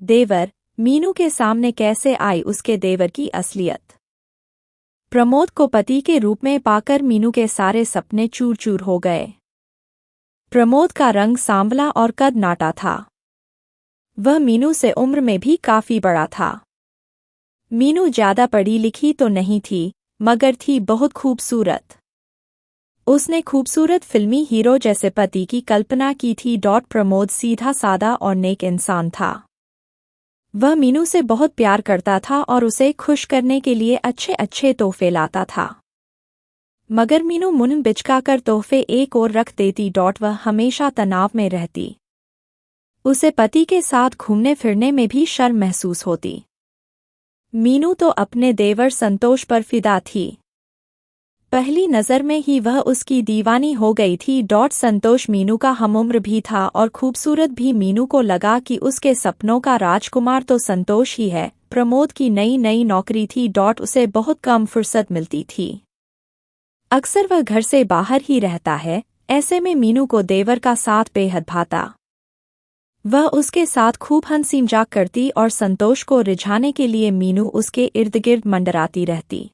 देवर मीनू के सामने कैसे आई उसके देवर की असलियत। प्रमोद को पति के रूप में पाकर मीनू के सारे सपने चूर चूर हो गए। प्रमोद का रंग सांवला और कद नाटा था। वह मीनू से उम्र में भी काफी बड़ा था। मीनू ज्यादा पढ़ी लिखी तो नहीं थी, मगर थी बहुत खूबसूरत। उसने खूबसूरत फिल्मी हीरो जैसे पति की कल्पना की थी। प्रमोद सीधा सादा और नेक इंसान था। वह मीनू से बहुत प्यार करता था और उसे खुश करने के लिए अच्छे अच्छे तोहफे लाता था। मगर मीनू मुंह बिचकाकर तोहफे एक ओर रख देती। वह हमेशा तनाव में रहती। उसे पति के साथ घूमने फिरने में भी शर्म महसूस होती। मीनू तो अपने देवर संतोष पर फिदा थी। पहली नज़र में ही वह उसकी दीवानी हो गई थी। संतोष मीनू का हमउम्र भी था और खूबसूरत भी। मीनू को लगा कि उसके सपनों का राजकुमार तो संतोष ही है। प्रमोद की नई नई नौकरी थी। उसे बहुत कम फुर्सत मिलती थी। अक्सर वह घर से बाहर ही रहता है। ऐसे में मीनू को देवर का साथ बेहद भाता। वह उसके साथ खूब हंसी मजाक करती और संतोष को रिझाने के लिए मीनू उसके इर्द गिर्द मंडराती रहती।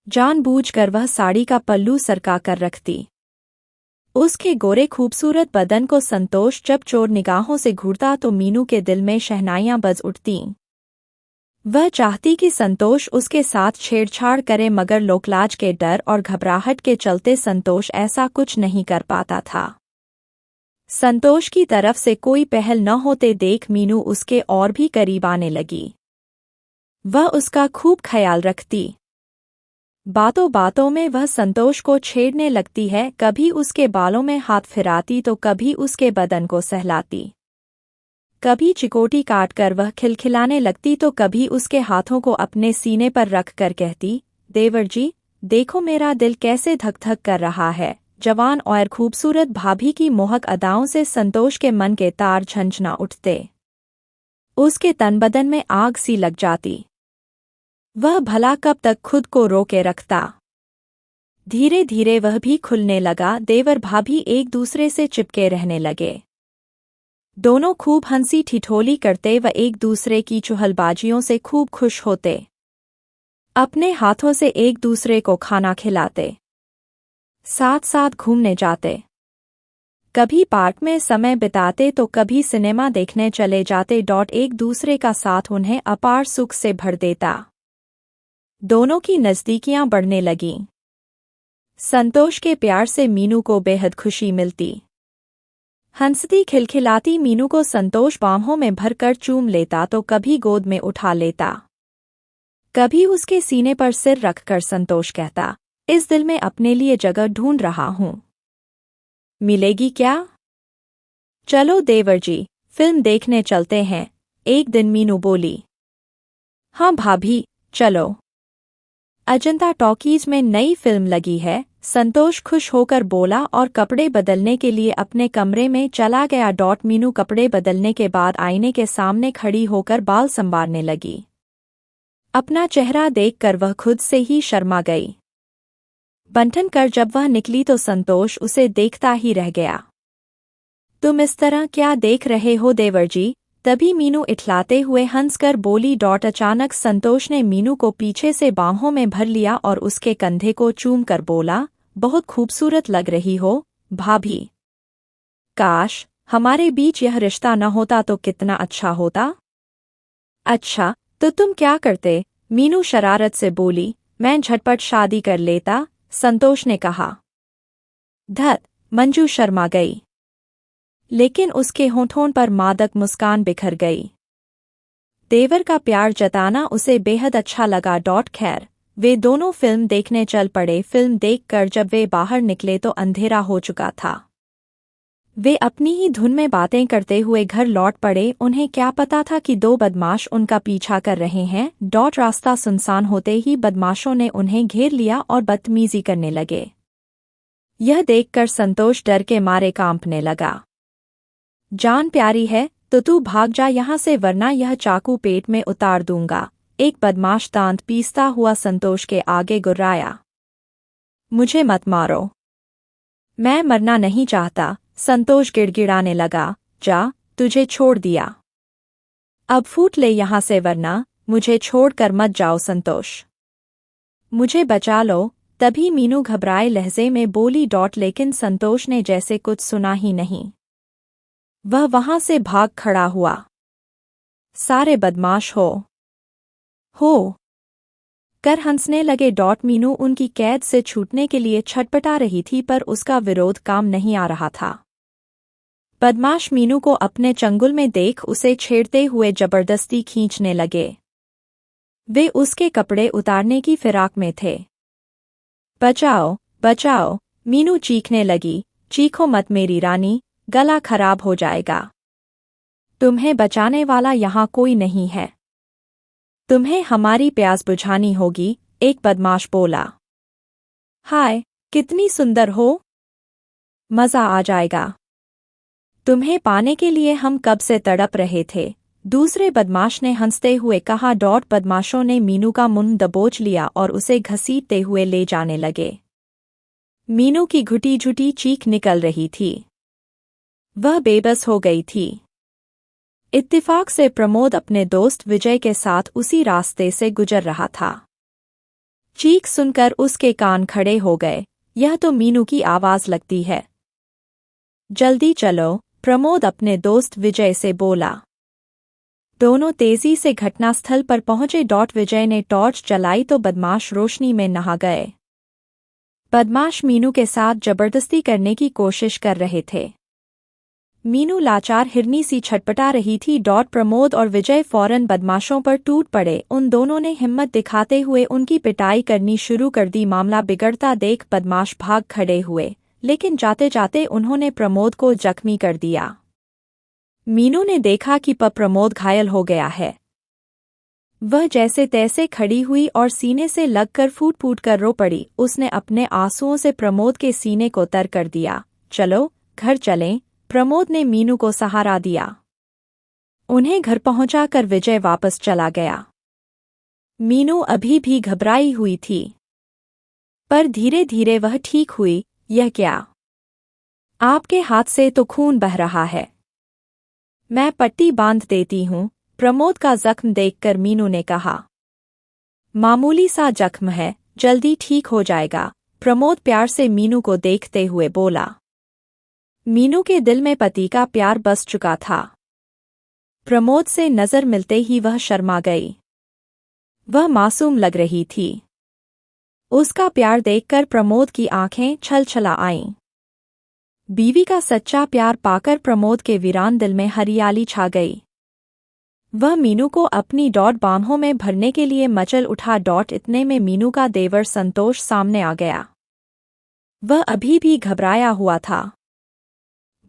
जानबूझकर वह साड़ी का पल्लू सरका कर रखती। उसके गोरे खूबसूरत बदन को संतोष जब चोर निगाहों से घूरता तो मीनू के दिल में शहनाइयां बज उठतीं। वह चाहती कि संतोष उसके साथ छेड़छाड़ करे, मगर लोकलाज के डर और घबराहट के चलते संतोष ऐसा कुछ नहीं कर पाता था। संतोष की तरफ से कोई पहल न होते देख मीनू उसके और भी करीब आने लगी। वह उसका खूब ख्याल रखती। बातों बातों में वह संतोष को छेड़ने लगती है। कभी उसके बालों में हाथ फिराती तो कभी उसके बदन को सहलाती। कभी चिकोटी काटकर वह खिलखिलाने लगती तो कभी उसके हाथों को अपने सीने पर रख कर कहती, देवर जी देखो मेरा दिल कैसे धक धक कर रहा है। जवान और खूबसूरत भाभी की मोहक अदाओं से संतोष के मन के तार झंझना उठते। उसके तन बदन में आग सी लग जाती। वह भला कब तक खुद को रोके रखता। धीरे धीरे वह भी खुलने लगा। देवर भाभी एक दूसरे से चिपके रहने लगे। दोनों खूब हंसी ठिठोली करते व एक दूसरे की चुहलबाजियों से खूब खुश होते। अपने हाथों से एक दूसरे को खाना खिलाते। साथ साथ घूमने जाते। कभी पार्क में समय बिताते तो कभी सिनेमा देखने चले जाते। एक दूसरे का साथ उन्हें अपार सुख से भर देता। दोनों की नज़दीकियां बढ़ने लगीं। संतोष के प्यार से मीनू को बेहद खुशी मिलती। हंसती खिलखिलाती मीनू को संतोष बाहों में भरकर चूम लेता तो कभी गोद में उठा लेता। कभी उसके सीने पर सिर रखकर संतोष कहता, इस दिल में अपने लिए जगह ढूंढ रहा हूं, मिलेगी क्या? चलो देवर जी फिल्म देखने चलते हैं, एक दिन मीनू बोली। हाँ भाभी चलो। अजंता टॉकीज में नई फिल्म लगी है, संतोष खुश होकर बोला और कपड़े बदलने के लिए अपने कमरे में चला गया। मीनू कपड़े बदलने के बाद आईने के सामने खड़ी होकर बाल संवारने लगी। अपना चेहरा देखकर वह खुद से ही शर्मा गई। बंठन कर जब वह निकली तो संतोष उसे देखता ही रह गया। तुम इस तरह क्या देख रहे हो देवर जी? तभी मीनू इठलाते हुए हंसकर बोली। अचानक संतोष ने मीनू को पीछे से बाहों में भर लिया और उसके कंधे को चूम कर बोला, बहुत खूबसूरत लग रही हो भाभी। काश हमारे बीच यह रिश्ता न होता तो कितना अच्छा होता। अच्छा तो तुम क्या करते? मीनू शरारत से बोली। मैं झटपट शादी कर लेता, संतोष ने कहा। धत मंजू शर्मा गई, लेकिन उसके होठों पर मादक मुस्कान बिखर गई। देवर का प्यार जताना उसे बेहद अच्छा लगा। खैर वे दोनों फिल्म देखने चल पड़े। फिल्म देखकर जब वे बाहर निकले तो अंधेरा हो चुका था। वे अपनी ही धुन में बातें करते हुए घर लौट पड़े। उन्हें क्या पता था कि दो बदमाश उनका पीछा कर रहे हैं। रास्ता सुनसान होते ही बदमाशों ने उन्हें घेर लिया और बदतमीजी करने लगे। यह देखकर संतोष डर के मारे कांपने लगा। जान प्यारी है तो तू भाग जा यहाँ से, वरना यह चाकू पेट में उतार दूंगा, एक बदमाश दांत पीसता हुआ संतोष के आगे गुर्राया। मुझे मत मारो, मैं मरना नहीं चाहता, संतोष गिड़गिड़ाने लगा। जा, तुझे छोड़ दिया। अब फूट ले यहाँ से वरना मुझे छोड़कर मत जाओ संतोष। मुझे बचा लो। तभी मीनू घबराए लहजे में बोली लेकिन संतोष ने जैसे कुछ सुना ही नहीं। वह वहां से भाग खड़ा हुआ। सारे बदमाश हो कर हंसने लगे। मीनू उनकी कैद से छूटने के लिए छटपटा रही थी पर उसका विरोध काम नहीं आ रहा था। बदमाश मीनू को अपने चंगुल में देख उसे छेड़ते हुए जबरदस्ती खींचने लगे। वे उसके कपड़े उतारने की फिराक में थे। बचाओ बचाओ, मीनू चीखने लगी। चीखो मत मेरी रानी, गला खराब हो जाएगा। तुम्हें बचाने वाला यहाँ कोई नहीं है। तुम्हें हमारी प्यास बुझानी होगी, एक बदमाश बोला। हाय, कितनी सुंदर हो, मजा आ जाएगा। तुम्हें पाने के लिए हम कब से तड़प रहे थे, दूसरे बदमाश ने हंसते हुए कहा। बदमाशों ने मीनू का मुंह दबोच लिया और उसे घसीटते हुए ले जाने लगे। मीनू की घुटी झुटी चीख निकल रही थी। वह बेबस हो गई थी। इत्तेफाक से प्रमोद अपने दोस्त विजय के साथ उसी रास्ते से गुजर रहा था। चीख सुनकर उसके कान खड़े हो गए। यह तो मीनू की आवाज लगती है। जल्दी चलो, प्रमोद अपने दोस्त विजय से बोला। दोनों तेजी से घटनास्थल पर पहुंचे। विजय ने टॉर्च जलाई तो बदमाश रोशनी में नहा गए। बदमाश मीनू के साथ जबरदस्ती करने की कोशिश कर रहे थे। मीनू लाचार हिरनी सी छटपटा रही थी। प्रमोद और विजय फौरन बदमाशों पर टूट पड़े। उन दोनों ने हिम्मत दिखाते हुए उनकी पिटाई करनी शुरू कर दी। मामला बिगड़ता देख बदमाश भाग खड़े हुए, लेकिन जाते जाते उन्होंने प्रमोद को जख्मी कर दिया। मीनू ने देखा कि प्रमोद घायल हो गया है। वह जैसे तैसे खड़ी हुई और सीने से लगकर फूट फूट कर रो पड़ी। उसने अपने आंसुओं से प्रमोद के सीने को तर कर दिया। चलो घर चलें, प्रमोद ने मीनू को सहारा दिया। उन्हें घर पहुंचाकर विजय वापस चला गया। मीनू अभी भी घबराई हुई थी, पर धीरे धीरे वह ठीक हुई। यह क्या? आपके हाथ से तो खून बह रहा है। मैं पट्टी बांध देती हूँ, प्रमोद का जख्म देखकर मीनू ने कहा। मामूली सा जख्म है, जल्दी ठीक हो जाएगा, प्रमोद प्यार से मीनू को देखते हुए बोला। मीनू के दिल में पति का प्यार बस चुका था। प्रमोद से नजर मिलते ही वह शर्मा गई। वह मासूम लग रही थी। उसका प्यार देखकर प्रमोद की आंखें छलछला आईं। बीवी का सच्चा प्यार पाकर प्रमोद के वीरान दिल में हरियाली छा गई। वह मीनू को अपनी बाहों में भरने के लिए मचल उठा। इतने में मीनू का देवर संतोष सामने आ गया। वह अभी भी घबराया हुआ था।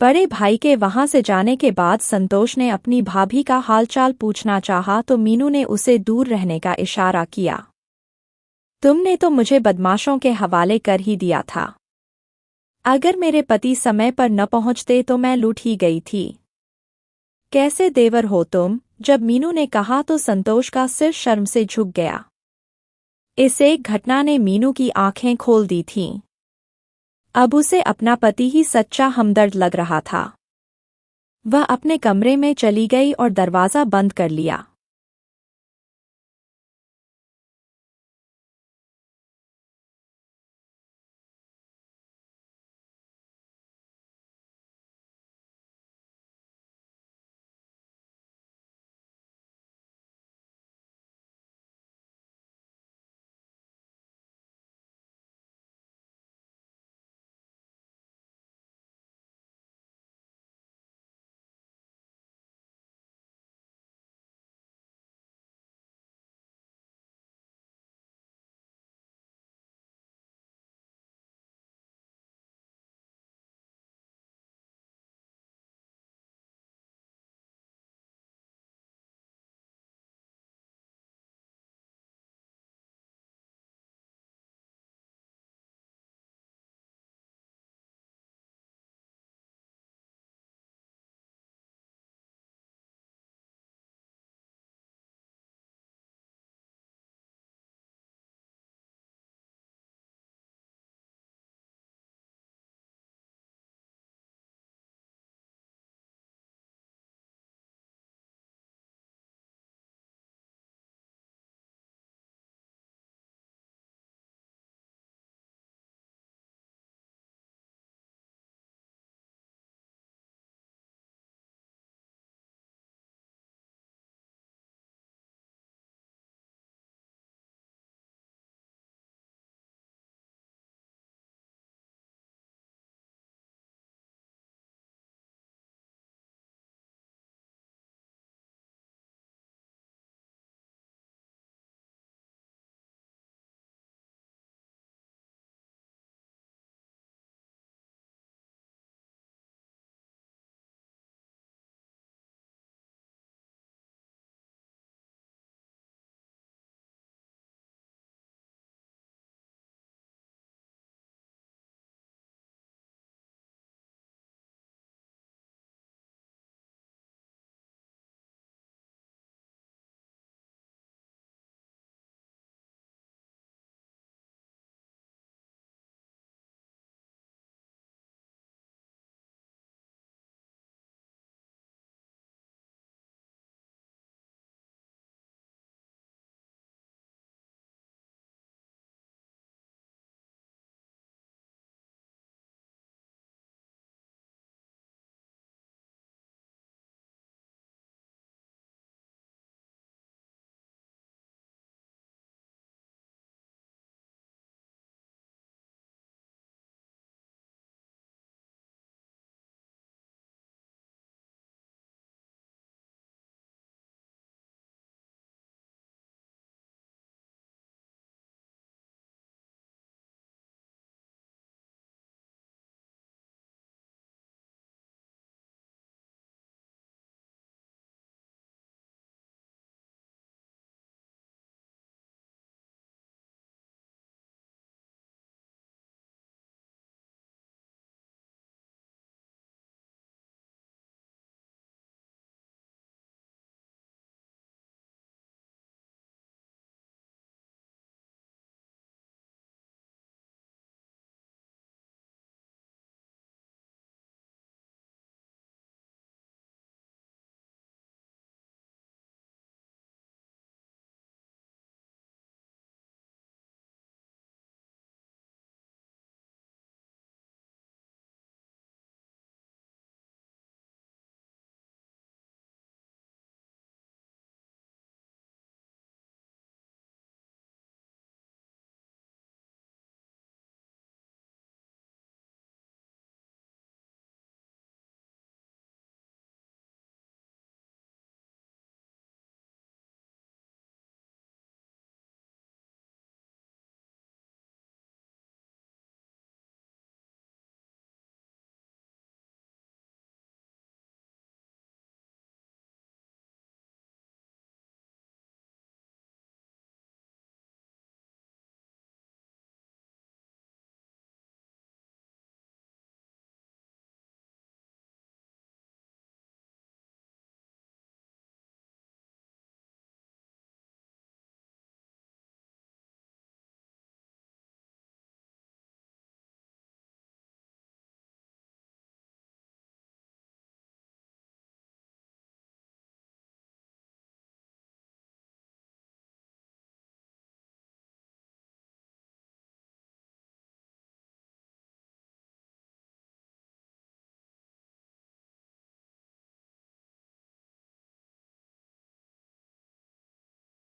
बड़े भाई के वहां से जाने के बाद संतोष ने अपनी भाभी का हालचाल पूछना चाहा तो मीनू ने उसे दूर रहने का इशारा किया। तुमने तो मुझे बदमाशों के हवाले कर ही दिया था। अगर मेरे पति समय पर न पहुंचते तो मैं लूट ही गई थी। कैसे देवर हो तुम? जब मीनू ने कहा तो संतोष का सिर शर्म से झुक गया। इस एक घटना ने मीनू की आंखें खोल दी थीं। अब उसे अपना पति ही सच्चा हमदर्द लग रहा था। वह अपने कमरे में चली गई और दरवाज़ा बंद कर लिया।